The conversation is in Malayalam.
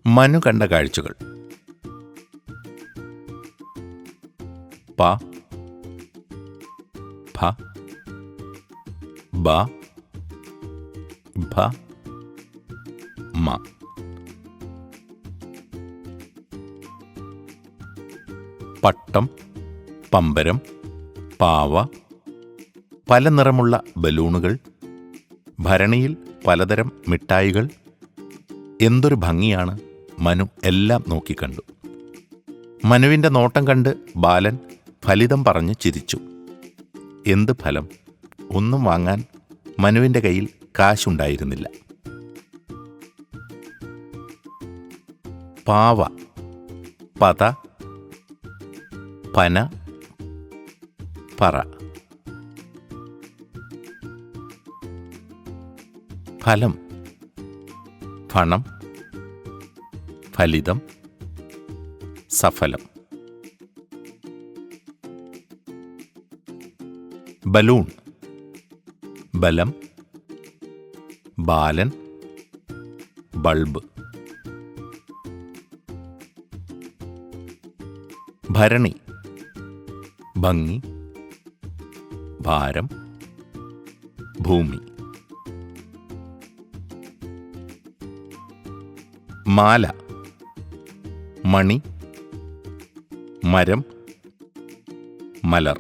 മനു കണ്ട കാഴ്ചകൾ. പ ഭ ബ ഭ മ. പട്ടം, പമ്പരം, പാവ, പല നിറമുള്ള ബലൂണുകൾ, ഭരണിയിൽ പലതരം മിഠായികൾ. എന്തൊരു ഭംഗിയാണ്! മനു എല്ലാം നോക്കിക്കണ്ടു. മനുവിൻ്റെ നോട്ടം കണ്ട് ബാലൻ ഫലിതം പറഞ്ഞ് ചിരിച്ചു. എന്ത് ഫലം! ഒന്നും വാങ്ങാൻ മനുവിൻ്റെ കയ്യിൽ കാശുണ്ടായിരുന്നില്ല. പാവ, പത, പന, പറ. ഫലം, ഫണം, ഫലിതം, സഫലം. ബലൂൺ, ബലം, ബാലൻ, ബൾബ്. ഭരണി, ഭംഗി, ഭാരം, ഭൂമി. മാല, മണി, മരം, മലർ.